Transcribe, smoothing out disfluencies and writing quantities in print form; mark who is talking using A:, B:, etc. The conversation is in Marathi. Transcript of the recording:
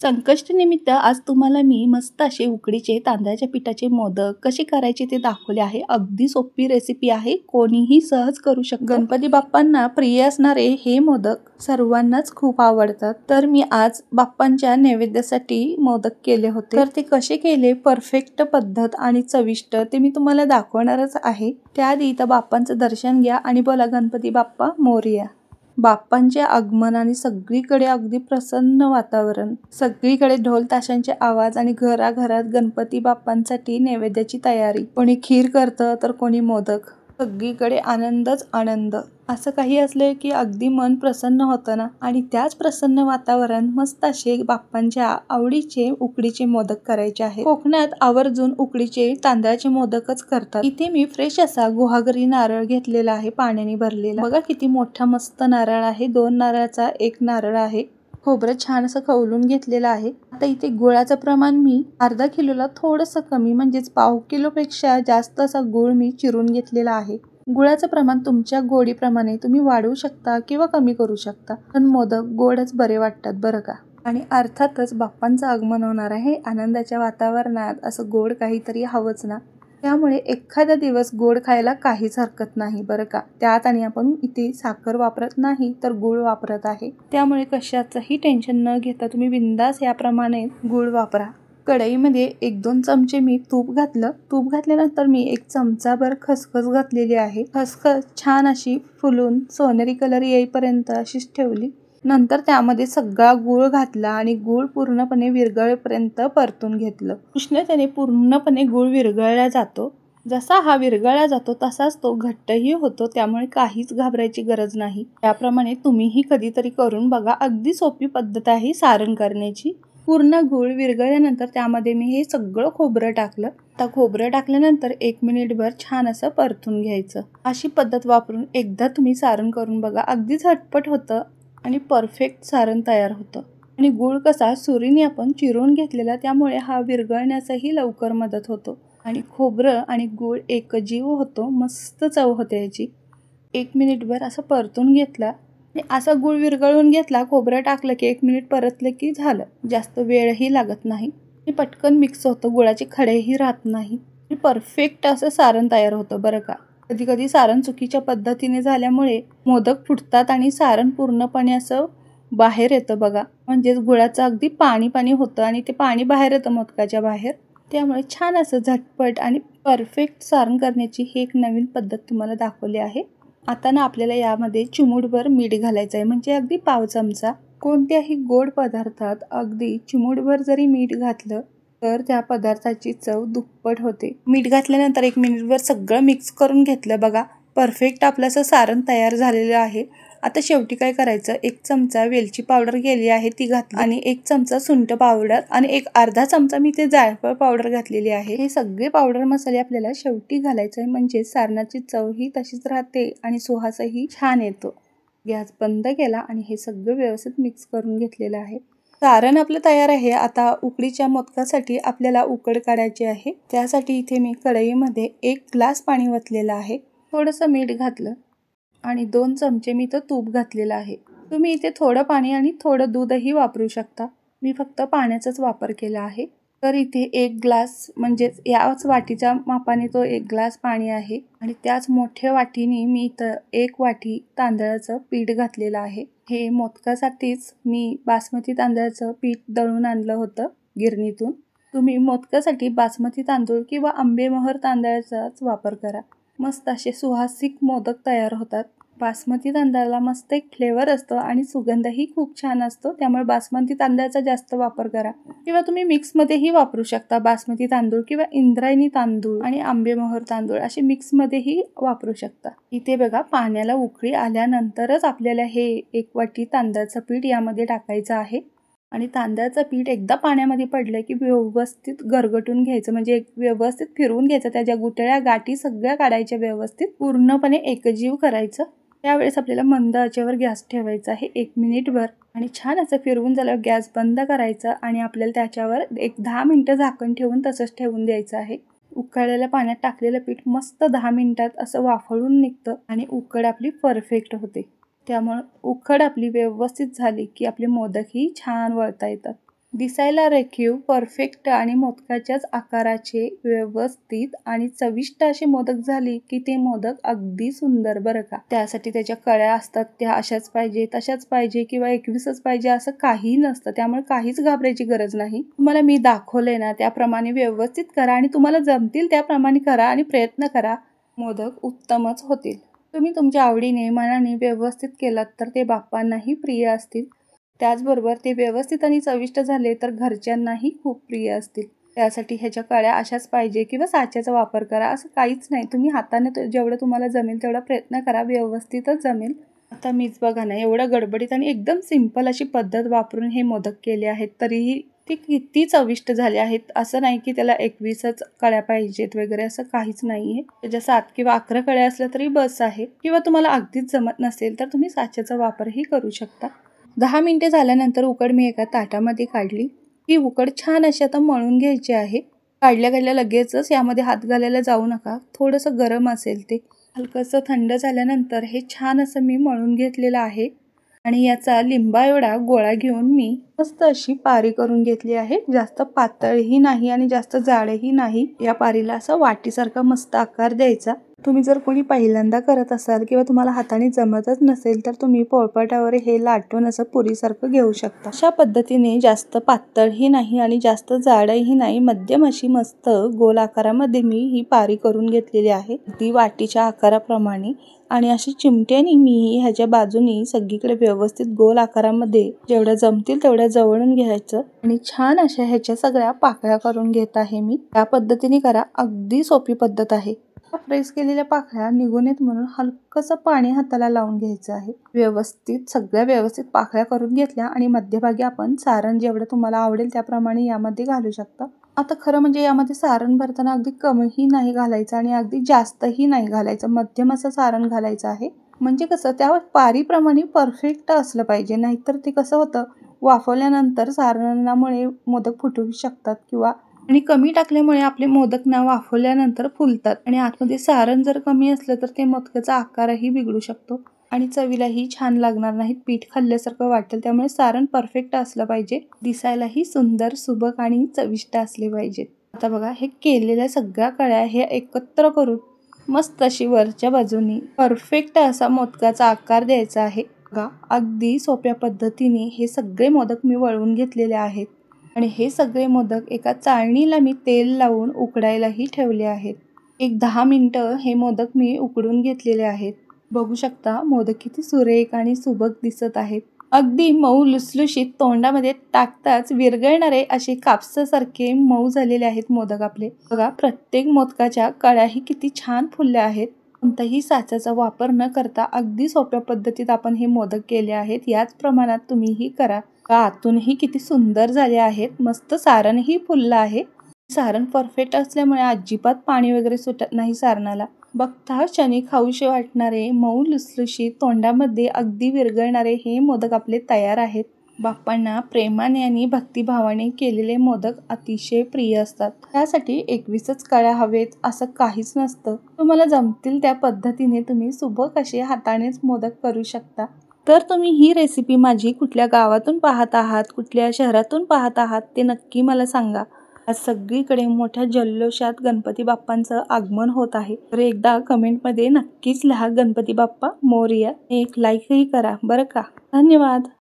A: संकष्टीनिमित्त आज तुम्हाला मी मस्त असे उकडीचे तांदळाच्या पिठाचे मोदक कसे करायचे ते दाखवले आहे। अगदी सोपी रेसिपी आहे, कोणीही सहज करू शकतो। गणपती बाप्पांना प्रिय असणारे हे मोदक सर्वांनाच खूप आवडतात। तर मी आज बाप्पांच्या नैवेद्यासाठी मोदक केले होते। तर ते कसे केले, परफेक्ट पद्धत आणि चविष्ट ते मी तुम्हाला दाखवणारच आहे। त्याआधी इथं बाप्पांचं दर्शन घ्या आणि बोला गणपती बाप्पा मोरया। बाप्पांचे आगमन आणि सगळीकडे अगदी प्रसन्न वातावरण, सगळीकडे ढोल ताशांचे आवाज आणि घराघरात गणपती बाप्पांसाठी नैवेद्याची तयारी। कोणी खीर करतं तर कोणी मोदक, सगळीकडे आनंदच आनंद। असं काही असले की अगदी मन प्रसन्न होतं ना। आणि त्याच प्रसन्न वातावरण मस्त असे बाप्पांच्या आवडीचे उकडीचे मोदक करायचे आहेत। कोकणात आवर्जून उकडीचे तांदळाचे मोदकच करतात। इथे मी फ्रेश असा गुहागरी नारळ घेतलेला आहे, पाण्याने भरलेला। बघा किती मोठा मस्त नारळ आहे, 2 नारळाचा 1 नारळ आहे। खोबरं छान असं खवलून घेतलेलं आहे। आता इथे गुळाचं प्रमाण मी अर्धा किलोला थोडंसं कमी म्हणजेच पाव किलो पेक्षा जास्त असा गुळ मी चिरून घेतलेला आहे। गुळाचं प्रमाण तुमच्या गोडीप्रमाणे तुम्ही वाढवू शकता किंवा कमी करू शकता, पण मोदक गोडच बरे वाटतात बरं का। आणि अर्थातच बाप्पांचं आगमन होणार आहे, आनंदाच्या वातावरणात असं गोड काहीतरी हवंच ना। त्यामुळे एखादा दिवस गोड खायला काहीच हरकत नाही बरं का। त्यात आणि आपण इथे साखर वापरत नाही तर गुळ वापरत आहे, त्यामुळे कशाचंही टेन्शन न घेता तुम्ही बिंदास याप्रमाणे गुळ वापरा। कढईमध्ये 1-2 चमचे मी तूप घातलं। तूप घातल्यानंतर मी 1 चमचाभर खसखस घातलेली आहे। खसखस छान अशी फुलून सोनेरी कलर येईपर्यंत अशीच ठेवली। नंतर त्यामध्ये सगळा गूळ घातला आणि गूळ पूर्णपणे विरघळेपर्यंत परतून घेतलं। उष्णतेने पूर्णपणे गूळ विरघळला जातो। जसा हा विरघळला जातो तसाच तो घट्टही होतो, त्यामुळे काहीच घाबरायची गरज नाही। त्याप्रमाणे तुम्हीही कधीतरी करून बघा, अगदी सोपी पद्धत आहे सारण करण्याची। पूर्ण गूळ विरघळल्यानंतर त्यामध्ये मी हे सगळं खोबरं टाकलं। आता खोबरं टाकल्यानंतर 1 मिनिटभर छान असं परतून घ्यायचं। अशी पद्धत वापरून एकदा तुम्ही सारण करून बघा, अगदी झटपट होतं आणि परफेक्ट सारण तयार होतं। आणि गूळ कसा सुरीने आपण चिरून घेतलेला, त्यामुळे हा विरघळण्यासही लवकर मदत होतो आणि खोबरं आणि गूळ एकजीव होतो, मस्त चव होते याची। 1 मिनिटभर असं परतून घेतला आणि असा गूळ विरघळून घेतला, खोबरं टाकलं की 1 मिनिट परतलं की झालं। जास्त वेळही लागत नाही आणि पटकन मिक्स होतं, गुळाचे खडेही राहत नाही आणि परफेक्ट असं सारण तयार होतं बरं का। कधी कधी सारण चुकीच्या पद्धतीने झाल्यामुळे मोदक फुटतात आणि सारण पूर्णपणे असं बाहेर येतं बघा, म्हणजेच गुळाचं अगदी पाणी पाणी होतं आणि ते पाणी बाहेर येतं मोदकाच्या बाहेर। त्यामुळे छान असं झटपट आणि परफेक्ट सारण करण्याची ही एक नवीन पद्धत तुम्हाला दाखवली आहे। आता ना आपल्याला यामध्ये चिमूटभर मीठ घालायचं आहे, म्हणजे अगदी पाव चमचा। कोणत्याही गोड पदार्थात अगदी चिमूटभर जरी मीठ घातलं तर त्या पदार्थाची चव दुप्पट होते। मीठ घातल्यानंतर 1 मिनिटभर सगळं मिक्स करून घेतलं बघा, परफेक्ट आपलं असं सारण तयार झालेलं आहे। आता शेवटी काय करायचं, 1 चमचा वेलची पावडर गेली आहे ती घातली आणि 1 चमचा सुंठ पावडर आणि अर्धा चमचा मी ते जायफळ पावडर घातलेली आहे। हे सगळे पावडर मसाले आपल्याला शेवटी घालायचे आहे, म्हणजे सारणाची चवही तशीच राहते आणि सुवासही छान येतो। गॅस बंद केला आणि हे सगळं व्यवस्थित मिक्स करून घेतलेलं आहे। सारण आपलं तयार आहे। आता उकडीच्या मोदकासाठी आपल्याला उकड काढायची आहे। त्यासाठी इथे मी कढईमध्ये 1 ग्लास पाणी ओतलेलं आहे, थोडंसं मीठ घातलं आणि 2 चमचे मी इथं तूप घातलेलं आहे। तुम्ही इथे थोडं पाणी आणि थोडं दूधही वापरू शकता, मी फक्त पाण्याचाच वापर केला आहे। तर इथे 1 ग्लास म्हणजेच याच वाटीच्या मापाने तो 1 ग्लास पाणी आहे आणि त्याच मोठ्या वाटीने मी इथं 1 वाटी तांदळाचं पीठ घातलेलं आहे। हे मोदकासाठीच मी बासमती तांदळाचं पीठ दळून आणलं होतं गिरणीतून। तुम्ही मोदकासाठी बासमती तांदूळ किंवा आंबेमोहर तांदळाचाच वापर करा, मस्त असे सुवासिक मोदक तयार होतात। बासमती तांदळाला मस्त एक फ्लेवर असतो आणि सुगंधही खूप छान असतो, त्यामुळे बासमती तांदळाचा जास्त वापर करा। किंवा तुम्ही मिक्समध्येही वापरू शकता, बासमती तांदूळ किंवा इंद्रायणी तांदूळ आणि आंबेमोहर तांदूळ असे मिक्समध्येही वापरू शकता। इथे बघा पाण्याला उकळी आल्यानंतरच आपल्याला हे 1 वाटी तांदळाचं पीठ यामध्ये टाकायचं आहे आणि तांदळाचं पीठ एकदा पाण्यामध्ये पडलं की व्यवस्थित गरगटून घ्यायचं, म्हणजे व्यवस्थित फिरवून घ्यायचं, त्याच्या गुठळ्या गाठी सगळ्या काढायच्या, व्यवस्थित पूर्णपणे एकजीव करायचं। त्यावेळेस आपल्याला मंद आचेवर गॅस ठेवायचा आहे 1 मिनिटभर आणि छान असं फिरवून झाल्यावर गॅस बंद करायचा आणि आपल्याला त्याच्यावर 10 मिनिटं झाकण ठेवून तसंच ठेवून द्यायचं आहे। उकळलेल्या पाण्यात टाकलेलं पीठ मस्त 10 मिनिटात असं वाफळून निघतं आणि उकड आपली परफेक्ट होते। त्यामुळे उकड आपली व्यवस्थित झाली की आपले मोदकही छान वळता येतात। दिसायला रेखीव, परफेक्ट आणि मोदकाच्याच आकाराचे व्यवस्थित आणि चविष्ट असे मोदक झाले की ते मोदक अगदी सुंदर बरं का. त्यासाठी त्याच्या कळ्या असतात त्या अशाच पाहिजे, तशाच पाहिजे किंवा 21च पाहिजे असं काही नसतं. त्यामुळे काहीच घाबरायची गरज नाही. तुम्हाला मी दाखवलंय ना त्याप्रमाणे व्यवस्थित करा आणि तुम्हाला जमतील त्याप्रमाणे करा आणि प्रयत्न करा. मोदक उत्तमच होतील. तुम्ही तुमच्या आवडीने मनाने व्यवस्थित केलात तर ते बाप्पांनाही प्रिय असतील. त्याचबरोबर ते व्यवस्थित आणि चविष्ट झाले तर घरच्यांनाही खूप प्रिय असतील. त्यासाठी ह्याच्या कळ्या अशाच पाहिजे किंवा साच्याचा वापर करा असं काहीच नाही. तुम्ही हाताने जेवढं तुम्हाला जमेल तेवढा प्रयत्न करा, व्यवस्थितच जमेल. आता मीच बघा ना एवढं गडबडीत आणि एकदम सिंपल अशी पद्धत वापरून हे मोदक केले आहेत, तरीही ते किती चविष्ट झाले आहेत. असं नाही की त्याला 21च कळ्या पाहिजेत वगैरे असं काहीच नाहीये. त्याच्या 7 किंवा 11 कळ्या असल्या तरी बस आहे. किंवा तुम्हाला अगदीच जमत नसेल तर तुम्ही साच्याचा वापरही करू शकता. 10 मिनिटे झाल्यानंतर उकड मी एका ताटामध्ये काढली. ही उकड छान अशी आता मळून घ्यायची आहे. काढल्या लगेचच यामध्ये हात घालायला जाऊ नका. थोडंसं गरम असेल ते. हलकंसं थंड झाल्यानंतर हे छान असं मी मळून घेतलेलं आहे आणि याचा लिंबा एवढा गोळा घेऊन मी मस्त अशी पारी करून घेतली आहे. जास्त पातळही नाही आणि जास्त जाडही नाही. या पारीला असा वाटीसारखा मस्त आकार द्यायचा. तुम्ही जर कोणी पहिल्यांदा करत असाल किंवा तुम्हाला हाताने जमतच नसेल तर तुम्ही पोळपाटावर हे लाटून असं पुरीसारखं घेऊ शकता. अशा पद्धतीने जास्त पातळही नाही आणि जास्त जाडही नाही, मध्यम अशी मस्त गोल आकारामध्ये मी ही पारी करून घेतलेली आहे. ती वाटीच्या आकाराप्रमाणे आणि अशी चिमट्याने मी ह्याच्या बाजूनी सगळीकडे व्यवस्थित गोल आकारामध्ये जेवढ्या जमतील तेवढ्या जवळून घ्यायचं आणि छान अशा ह्याच्या सगळ्या पाकळ्या करून घेत आहे मी. त्या पद्धतीने करा, अगदी सोपी पद्धत आहे. प्रेस केलेल्या पाकळ्या निघून येत म्हणून हलकंसं पाणी हाताला लावून घ्यायचं आहे. सगळ्या व्यवस्थित पाकळ्या करून घेतल्या आणि मध्यभागी आपण सारण जेवढं तुम्हाला आवडेल त्याप्रमाणे यामध्ये घालू शकता. आता खरं म्हणजे यामध्ये सारण भरताना अगदी कमीही नाही घालायचं आणि अगदी जास्तही नाही घालायचं, मध्यम असं सारण घालायचं आहे. म्हणजे कसं त्या पारीप्रमाणे परफेक्ट असलं पाहिजे. नाहीतर ते कसं होतं, वाफवल्यानंतर सारणामुळे मोदक फुटू शकतात किंवा आणि कमी टाकल्यामुळे आपले मोदक ना वाफवल्यानंतर फुलतात आणि आतमध्ये सारण जर कमी असलं तर ते मोदकाचा आकारही बिघडू शकतो आणि चवीलाही छान लागणार नाहीत. पीठ खाल्ल्यासारखं वाटेल. त्यामुळे सारण परफेक्ट असलं पाहिजे. दिसायलाही सुंदर, सुबक आणि चविष्ट असले पाहिजेत. आता बघा हे केलेल्या सगळ्या कळ्या हे एकत्र करून मस्त अशी वरच्या बाजूनी परफेक्ट असा मोदकाचा आकार द्यायचा आहे. बघा अगदी सोप्या पद्धतीने हे सगळे मोदक मी वळवून घेतलेले आहेत आणि हे सगळे मोदक एका चाळणीला मी तेल लावून उकडायलाही ठेवले आहेत. एक 10 मिनिटं हे मोदक मी उकडून घेतलेले आहेत. बघू शकता मोदक किती सुरेख आणि सुबक दिसत आहेत. अगदी मऊ लुसलुशीत, तोंडामध्ये टाकताच विरघळणारे असे कापसासारखे मऊ झालेले आहेत मोदक आपले. बघा प्रत्येक मोदकाच्या कळ्याही किती छान फुलल्या आहेत. कोणताही साच्याचा वापर न करता अगदी सोप्या पद्धतीत आपण हे मोदक केले आहेत. याच प्रमाणात तुम्हीही करा. आतूनही किती सुंदर झाले आहेत. मस्त सारणही फुललं आहे. सारण परफेक्ट असल्यामुळे अजिबात पाणी वगैरे सुटत नाही सारणाला. बघता क्षणी खाऊशे वाटणारे मऊ लुसलुशीत, तोंडामध्ये अगदी विरघळणारे हे मोदक आपले तयार आहेत. बाप्पांना प्रेमाने आणि भक्तिभावाने केलेले मोदक अतिशय प्रिय असतात. त्यासाठी 21च कळ्या हवेत असं काहीच नसतं. तुम्हाला जमतील त्या पद्धतीने तुम्ही सुबक असे हातानेच मोदक करू शकता. तर तुम्ही ही रेसिपी माझी कुठल्या गावातून पाहत आहात, कुठल्या शहरातून पाहत आहात ते नक्की मला सांगा. आज सगळीकडे मोठ्या जल्लोषात गणपती बाप्पांचं आगमन होत आहे. तर एकदा कमेंटमध्ये नक्कीच लिहा गणपती बाप्पा मोरया. एक लाईकही करा बरं का. धन्यवाद.